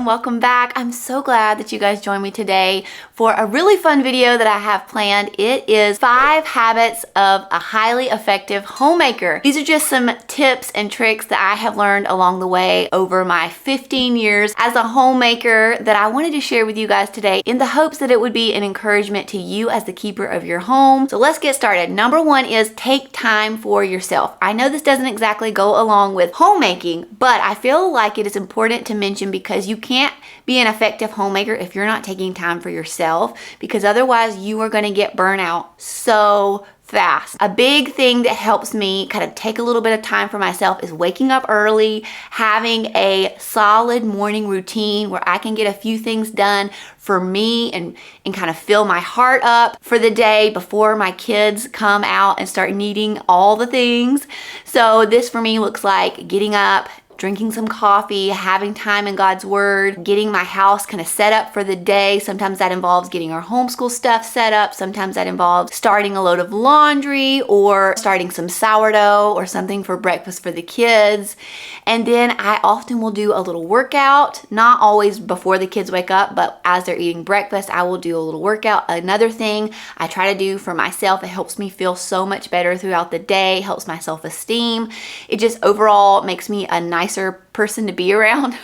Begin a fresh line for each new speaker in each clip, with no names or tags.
Welcome back. I'm so glad that you guys joined me today for a really fun video that I have planned. It is 5 habits of a highly effective homemaker. These are just some tips and tricks that I have learned along the way over my 15 years as a homemaker that I wanted to share with you guys today in the hopes that it would be an encouragement to you as the keeper of your home. So let's get started. Number 1 is take time for yourself. I know this doesn't exactly go along with homemaking, but I feel like it is important to mention because you can't be an effective homemaker if you're not taking time for yourself, because otherwise you are going to get burnout so fast. A big thing that helps me kind of take a little bit of time for myself is waking up early, having a solid morning routine where I can get a few things done for me and kind of fill my heart up for the day before my kids come out and start needing all the things. So this for me looks like getting up, drinking some coffee, having time in God's Word, getting my house kind of set up for the day. Sometimes that involves getting our homeschool stuff set up. Sometimes that involves starting a load of laundry or starting some sourdough or something for breakfast for the kids. And then I often will do a little workout, not always before the kids wake up, but as they're eating breakfast, I will do a little workout. Another thing I try to do for myself, it helps me feel so much better throughout the day, helps my self-esteem. It just overall makes me a nicer person to be around.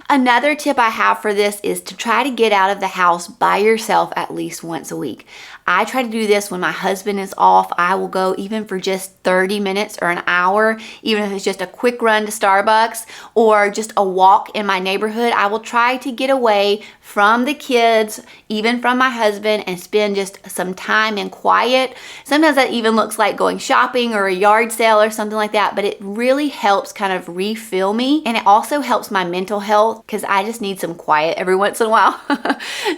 Another tip I have for this is to try to get out of the house by yourself at least once a week. I try to do this when my husband is off. I will go even for just 30 minutes or an hour, even if it's just a quick run to Starbucks or just a walk in my neighborhood. I will try to get away from the kids, even from my husband, and spend just some time in quiet. Sometimes that even looks like going shopping or a yard sale or something like that, but it really helps kind of refill me. And it also helps my mental health because I just need some quiet every once in a while.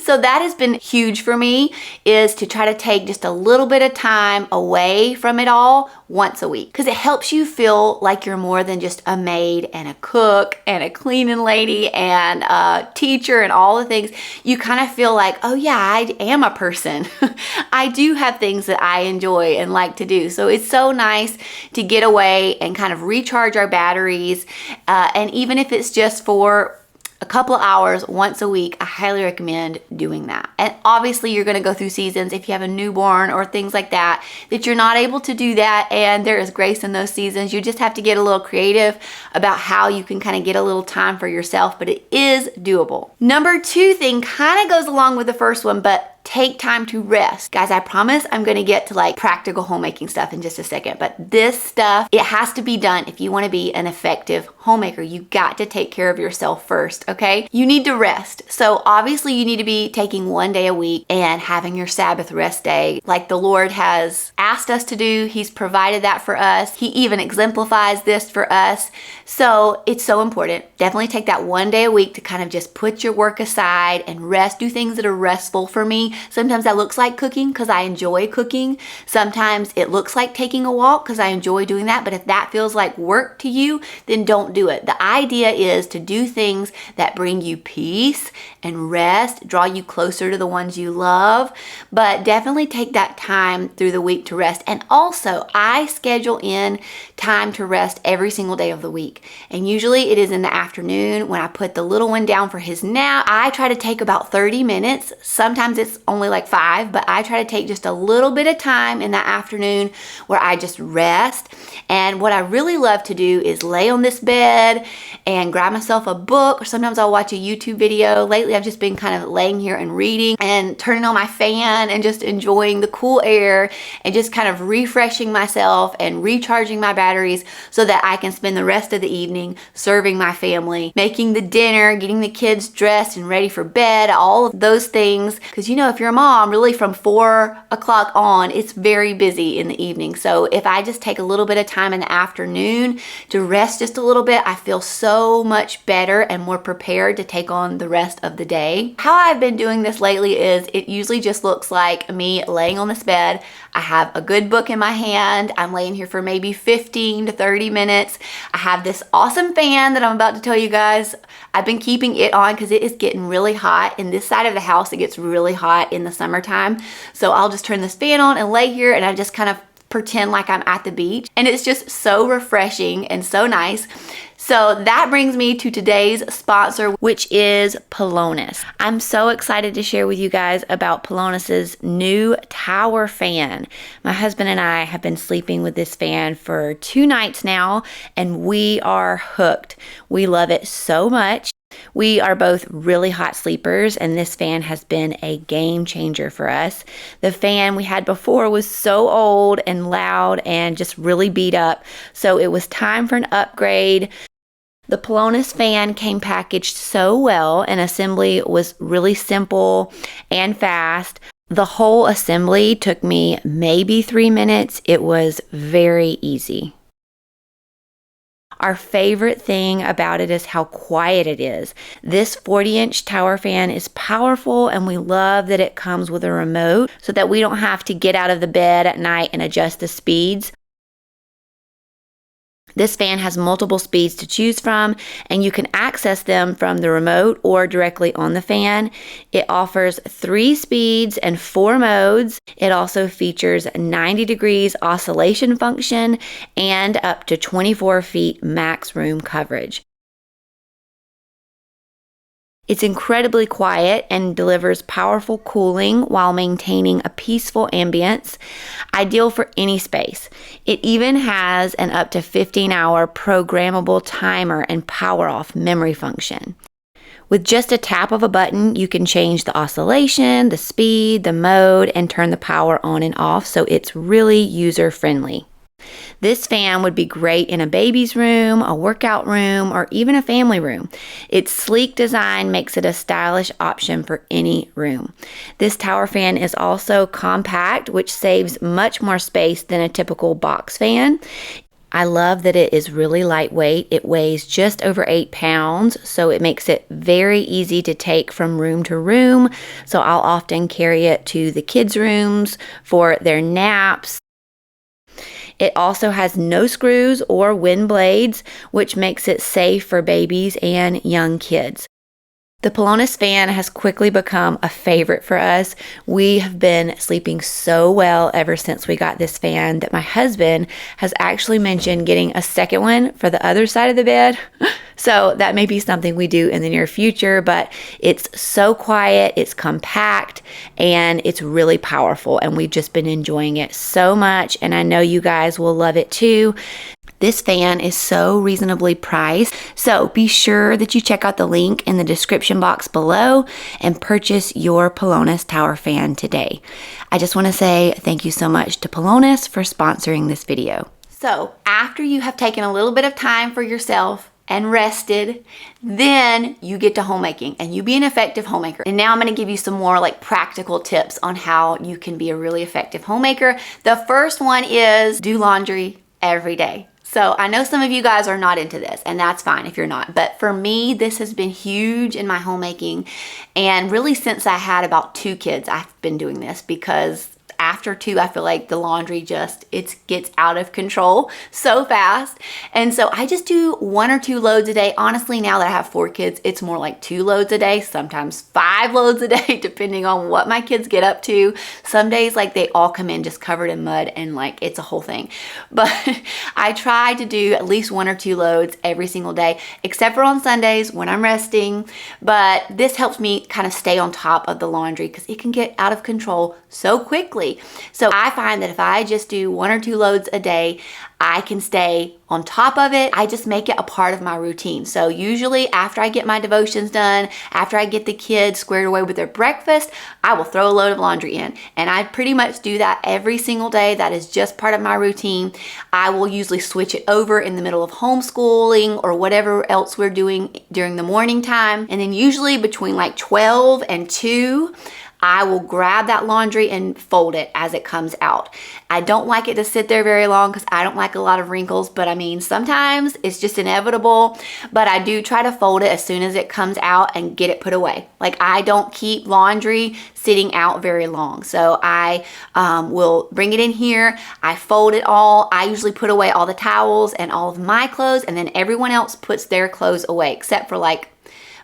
So that has been huge for me, is to try to take just a little bit of time away from it all once a week, because it helps you feel like you're more than just a maid and a cook and a cleaning lady and a teacher and all the things. You kind of feel like, oh yeah, I am a person. I do have things that I enjoy and like to do. So it's so nice to get away and kind of recharge our batteries. And even if it's just for a couple of hours once a week, I highly recommend doing that. And obviously you're going to go through seasons if you have a newborn or things like that you're not able to do that, and there is grace in those seasons. You just have to get a little creative about how you can kind of get a little time for yourself, but it is doable. Number 2 thing kind of goes along with the first one, but take time to rest. Guys, I promise I'm going to get to like practical homemaking stuff in just a second, but this stuff, it has to be done if you want to be an effective homemaker. You got to take care of yourself first, okay? You need to rest. So obviously you need to be taking 1 day a week and having your Sabbath rest day like the Lord has asked us to do. He's provided that for us. He even exemplifies this for us. So it's so important. Definitely take that 1 day a week to kind of just put your work aside and rest. Do things that are restful for me. Sometimes that looks like cooking because I enjoy cooking. Sometimes it looks like taking a walk because I enjoy doing that. But if that feels like work to you, then don't do it. The idea is to do things that bring you peace and rest, draw you closer to the ones you love. But definitely take that time through the week to rest. And also, I schedule in time to rest every single day of the week. And usually it is in the afternoon when I put the little one down for his nap. I try to take about 30 minutes. Sometimes it's only like 5, but I try to take just a little bit of time in the afternoon where I just rest. And what I really love to do is lay on this bed and grab myself a book, or sometimes I'll watch a YouTube video. Lately, I've just been kind of laying here and reading and turning on my fan and just enjoying the cool air and just kind of refreshing myself and recharging my batteries so that I can spend the rest of the evening serving my family, making the dinner, getting the kids dressed and ready for bed, all of those things. Because you know, if you're a mom, really from 4 o'clock on, it's very busy in the evening. So if I just take a little bit of time in the afternoon to rest just a little bit, I feel so much better and more prepared to take on the rest of the day. How I've been doing this lately is it usually just looks like me laying on this bed. I have a good book in my hand. I'm laying here for maybe 15 to 30 minutes. I have this awesome fan that I'm about to tell you guys. I've been keeping it on because it is getting really hot. In this side of the house, it gets really hot in the summertime. So I'll just turn this fan on and lay here, and I just kind of pretend like I'm at the beach. And it's just so refreshing and so nice. So that brings me to today's sponsor, which is Pelonis. I'm so excited to share with you guys about Pelonis's new tower fan. My husband and I have been sleeping with this fan for 2 nights now, and we are hooked. We love it so much. We are both really hot sleepers, and this fan has been a game changer for us. The fan we had before was so old and loud and just really beat up, so it was time for an upgrade. The Pelonis fan came packaged so well, and assembly was really simple and fast. The whole assembly took me maybe 3 minutes. It was very easy. Our favorite thing about it is how quiet it is. This 40-inch tower fan is powerful, and we love that it comes with a remote so that we don't have to get out of the bed at night and adjust the speeds. This fan has multiple speeds to choose from, and you can access them from the remote or directly on the fan. It offers 3 speeds and 4 modes. It also features 90 degrees oscillation function and up to 24 feet max room coverage. It's incredibly quiet and delivers powerful cooling while maintaining a peaceful ambience, ideal for any space. It even has an up to 15-hour programmable timer and power off memory function. With just a tap of a button, you can change the oscillation, the speed, the mode, and turn the power on and off, so it's really user-friendly. This fan would be great in a baby's room, a workout room, or even a family room. Its sleek design makes it a stylish option for any room. This tower fan is also compact, which saves much more space than a typical box fan. I love that it is really lightweight. It weighs just over 8 pounds, so it makes it very easy to take from room to room. So I'll often carry it to the kids' rooms for their naps. It also has no screws or wind blades, which makes it safe for babies and young kids. The Pelonis fan has quickly become a favorite for us. We have been sleeping so well ever since we got this fan that my husband has actually mentioned getting a second one for the other side of the bed. So that may be something we do in the near future, but it's so quiet, it's compact, and it's really powerful, and we've just been enjoying it so much, and I know you guys will love it too. This fan is so reasonably priced, so be sure that you check out the link in the description box below and purchase your Pelonis tower fan today. I just want to say thank you so much to Pelonis for sponsoring this video. So after you have taken a little bit of time for yourself and rested, then you get to homemaking and you be an effective homemaker. And now I'm going to give you some more like practical tips on how you can be a really effective homemaker. The first one is do laundry every day. So I know some of you guys are not into this, and that's fine if you're not. But for me, this has been huge in my homemaking. And really since I had about 2 kids, I've been doing this, because after 2, I feel like the laundry it gets out of control so fast. And so I just do 1 or 2 loads a day. Honestly, now that I have 4 kids, it's more like 2 loads a day, sometimes 5 loads a day, depending on what my kids get up to. Some days, like, they all come in just covered in mud and like it's a whole thing. But I try to do at least 1 or 2 loads every single day, except for on Sundays when I'm resting. But this helps me kind of stay on top of the laundry because it can get out of control so quickly. So I find that if I just do 1 or 2 loads a day, I can stay on top of it. I just make it a part of my routine. So usually after I get my devotions done, after I get the kids squared away with their breakfast, I will throw a load of laundry in. And I pretty much do that every single day. That is just part of my routine. I will usually switch it over in the middle of homeschooling or whatever else we're doing during the morning time. And then usually between like 12 and 2, I will grab that laundry and fold it as it comes out. I don't like it to sit there very long because I don't like a lot of wrinkles, but I mean, sometimes it's just inevitable, but I do try to fold it as soon as it comes out and get it put away. Like, I don't keep laundry sitting out very long. So I will bring it in here, I fold it all. I usually put away all the towels and all of my clothes, and then everyone else puts their clothes away, except for like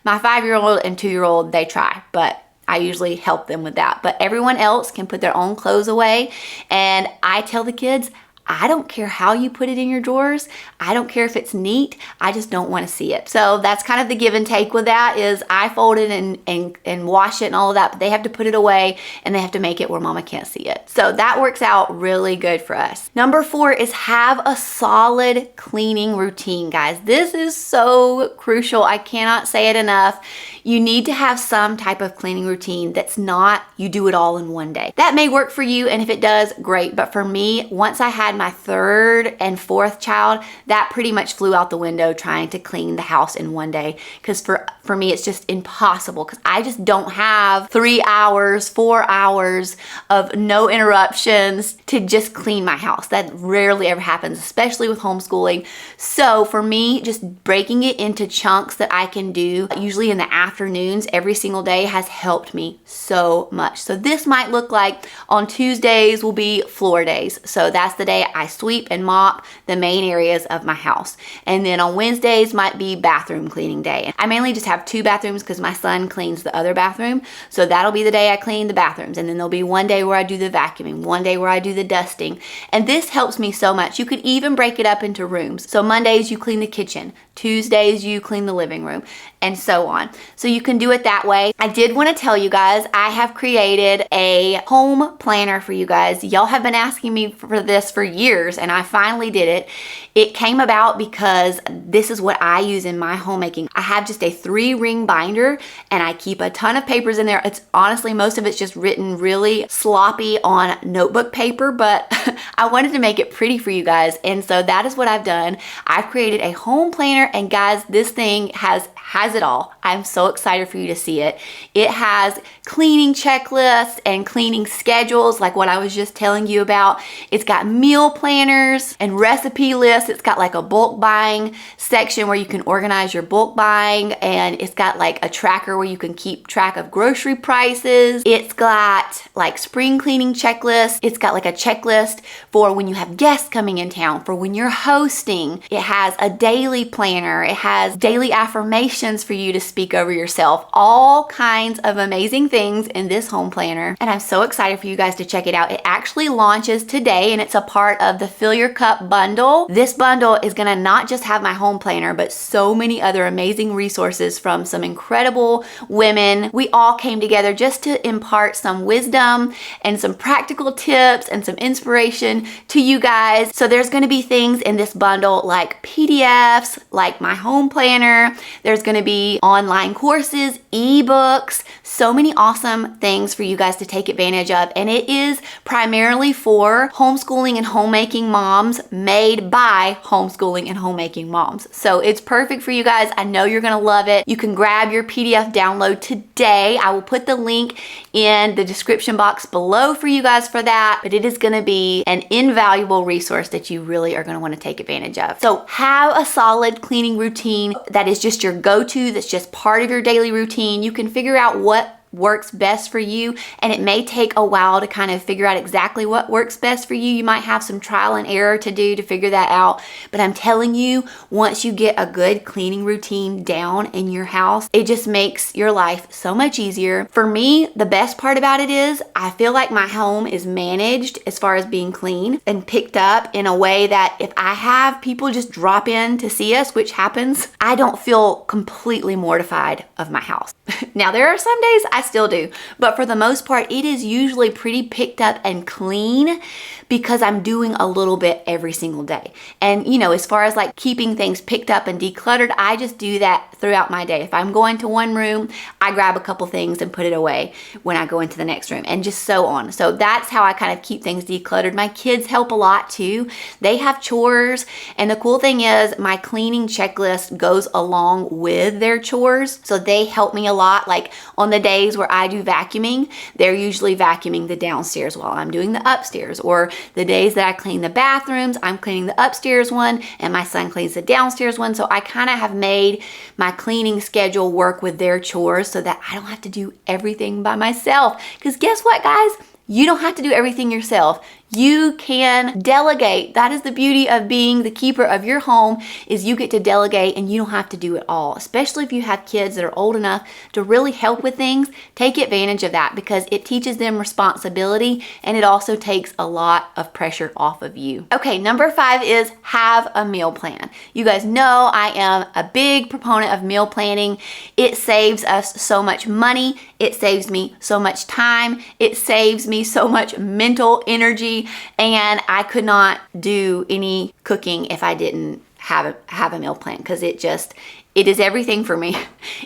my 5-year-old and 2-year-old, they try, but I usually help them with that. But everyone else can put their own clothes away. And I tell the kids, I don't care how you put it in your drawers. I don't care if it's neat. I just don't want to see it. So that's kind of the give and take with that, is I fold it and wash it and all of that, but they have to put it away and they have to make it where mama can't see it. So that works out really good for us. Number 4 is have a solid cleaning routine, guys. This is so crucial. I cannot say it enough. You need to have some type of cleaning routine that's not you do it all in one day. That may work for you, and if it does, great. But for me, once I had my 3rd and 4th child, that pretty much flew out the window trying to clean the house in one day. Because for me, it's just impossible, because I just don't have 3 hours, 4 hours of no interruptions to just clean my house. That rarely ever happens, especially with homeschooling. So for me, just breaking it into chunks that I can do, usually in the afternoons every single day, has helped me so much. So this might look like on Tuesdays will be floor days. So that's the day I sweep and mop the main areas of my house. And then on Wednesdays might be bathroom cleaning day. I mainly just have 2 bathrooms because my son cleans the other bathroom. So that'll be the day I clean the bathrooms. And then there'll be one day where I do the vacuuming, one day where I do the dusting. And this helps me so much. You could even break it up into rooms. So Mondays you clean the kitchen, Tuesdays you clean the living room, and so on. So you can do it that way. I did want to tell you guys, I have created a home planner for you guys. Y'all have been asking me for this for years, and I finally did it. It came about because this is what I use in my homemaking. I have just a 3-ring binder, and I keep a ton of papers in there. It's honestly, most of it's just written really sloppy on notebook paper, but I wanted to make it pretty for you guys. And so that is what I've done. I've created a home planner, and guys, this thing has it all. I'm so excited for you to see it. It has cleaning checklists and cleaning schedules like what I was just telling you about. It's got meal planners and recipe lists. It's got like a bulk buying section where you can organize your bulk buying, and it's got like a tracker where you can keep track of grocery prices. It's got like spring cleaning checklists. It's got like a checklist for when you have guests coming in town, for when you're hosting. It has a daily planner. It has daily affirmations for you to speak over yourself. All kinds of amazing things in this home planner, and I'm so excited for you guys to check it out. It actually launches today, and it's a part of the Fill Your Cup bundle. This bundle is gonna not just have my home planner, but so many other amazing resources from some incredible women. We all came together just to impart some wisdom and some practical tips and some inspiration to you guys. So there's gonna be things in this bundle like PDFs, like my home planner. There's gonna be online courses, ebooks, so many awesome things for you guys to take advantage of. And it is primarily for homeschooling and homemaking moms, made by homeschooling and homemaking moms. So it's perfect for you guys. I know you're gonna love it. You can grab your PDF download today. I will put the link in the description box below for you guys for that, but it is gonna be an invaluable resource that you really are gonna wanna take advantage of. So have a solid cleaning routine that is just your go-to, that's just part of your daily routine. You can figure out what works best for you, and it may take a while to kind of figure out exactly what works best for you. You might have some trial and error to do to figure that out, but I'm telling you, once you get a good cleaning routine down in your house, it just makes your life so much easier. For me, the best part about it is I feel like my home is managed as far as being clean and picked up in a way that if I have people just drop in to see us, which happens, I don't feel completely mortified of my house. Now, there are some days I still do, but for the most part, it is usually pretty picked up and clean. because I'm doing a little bit every single day. And you know, as far as like keeping things picked up and decluttered, I just do that throughout my day. If I'm going to one room, I grab a couple things and put it away when I go into the next room, and just so on. So that's how I kind of keep things decluttered. My kids help a lot too. They have chores, and the cool thing is my cleaning checklist goes along with their chores. So they help me a lot. Like on the days where I do vacuuming, they're usually vacuuming the downstairs while I'm doing the upstairs. Or the days that I clean the bathrooms, I'm cleaning the upstairs one and my son cleans the downstairs one. So I kind of have made my cleaning schedule work with their chores so that I don't have to do everything by myself. Because guess what, guys? You don't have to do everything yourself. You can delegate. That is the beauty of being the keeper of your home, is you get to delegate and you don't have to do it all. Especially if you have kids that are old enough to really help with things, take advantage of that because it teaches them responsibility and it also takes a lot of pressure off of you. Okay, number 5 is have a meal plan. You guys know I am a big proponent of meal planning. It saves us so much money. It saves me so much time. It saves me so much mental energy. And I could not do any cooking if I didn't have a meal plan, because it is everything for me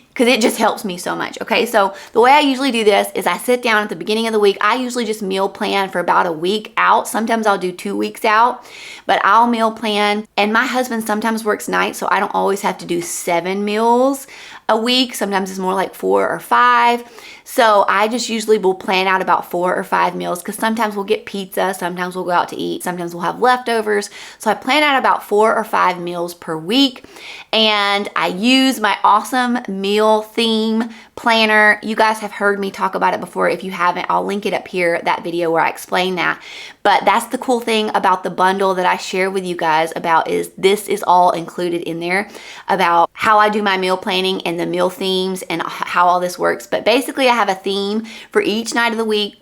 because it just helps me so much. Okay, so the way I usually do this is I sit down at the beginning of the week. I usually just meal plan for about a week out. Sometimes I'll do 2 weeks out, but I'll meal plan. And my husband sometimes works nights, so I don't always have to do 7 meals a week. Sometimes it's more like 4 or 5. So I just usually will plan out about 4 or 5 meals, because sometimes we'll get pizza, sometimes we'll go out to eat, sometimes we'll have leftovers. So I plan out about 4 or 5 meals per week, and I use my awesome meal theme planner. You guys have heard me talk about it before. If you haven't, I'll link it up here, that video where I explain that. But that's the cool thing about the bundle that I share with you guys about, is this is all included in there about how I do my meal planning and the meal themes and how all this works. But basically I have a theme for each night of the week.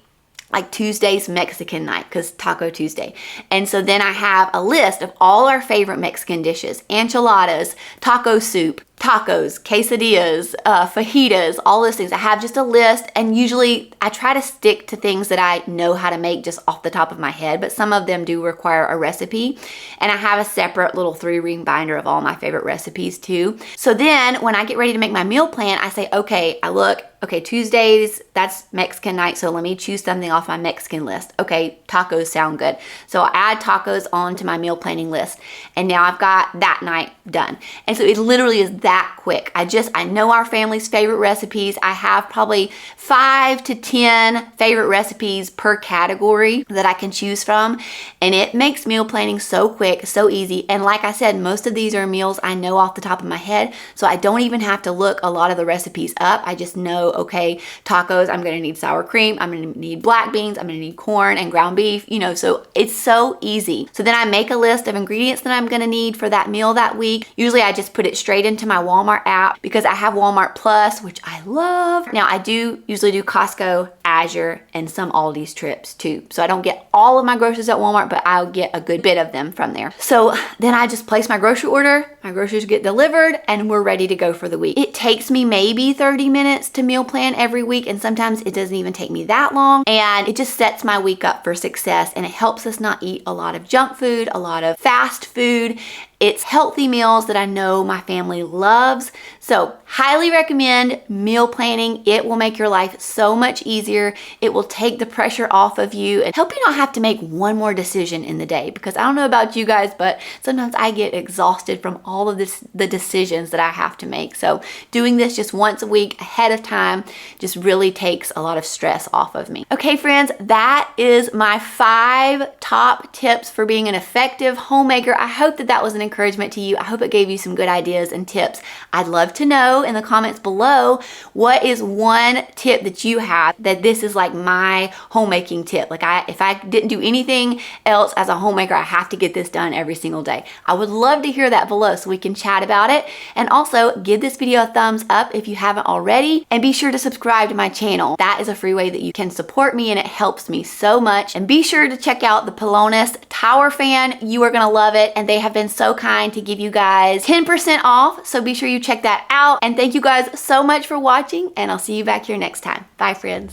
Like Tuesday's Mexican night, because Taco Tuesday. And so then I have a list of all our favorite Mexican dishes: enchiladas, taco soup, tacos, quesadillas, fajitas, all those things. I have just a list, and usually I try to stick to things that I know how to make just off the top of my head, but some of them do require a recipe. And I have a separate little 3-ring binder of all my favorite recipes too. So then when I get ready to make my meal plan, I say, okay, Tuesdays, that's Mexican night, so let me choose something off my Mexican list. Okay, tacos sound good. So I add tacos onto my meal planning list, and now I've got that night done. And so it literally is that quick. I know our family's favorite recipes. I have probably 5 to 10 favorite recipes per category that I can choose from, and it makes meal planning so quick, so easy. And like I said, most of these are meals I know off the top of my head, so I don't even have to look a lot of the recipes up. I just know, okay, tacos, I'm gonna need sour cream, I'm gonna need black beans, I'm gonna need corn and ground beef, so it's so easy. So then I make a list of ingredients that I'm gonna need for that meal that week. Usually I just put it straight into my Walmart app because I have Walmart Plus, which I love. Now I do usually do Costco, Azure, and some Aldi's trips too. So I don't get all of my groceries at Walmart, but I'll get a good bit of them from there. So then I just place my grocery order, my groceries get delivered, and we're ready to go for the week. It takes me maybe 30 minutes to meal plan every week, and sometimes it doesn't even take me that long, and it just sets my week up for success, and it helps us not eat a lot of junk food, a lot of fast food. It's healthy meals that I know my family loves. So highly recommend meal planning. It will make your life so much easier. It will take the pressure off of you and help you not have to make one more decision in the day, because I don't know about you guys, but sometimes I get exhausted from all of the decisions that I have to make. So doing this just once a week ahead of time just really takes a lot of stress off of me. Okay, friends, that is my 5 top tips for being an effective homemaker. I hope that was an encouragement to you. I hope it gave you some good ideas and tips. I'd love to know in the comments below, what is one tip that you have that this is like my homemaking tip? Like if I didn't do anything else as a homemaker, I have to get this done every single day. I would love to hear that below so we can chat about it. And also give this video a thumbs up if you haven't already, and be sure to subscribe to my channel. That is a free way that you can support me, and it helps me so much. And be sure to check out the Pelonis Tower Fan. You are gonna love it, and they have been so kind to give you guys 10% off, so be sure you check that out. And thank you guys so much for watching, and I'll see you back here next time. Bye, friends.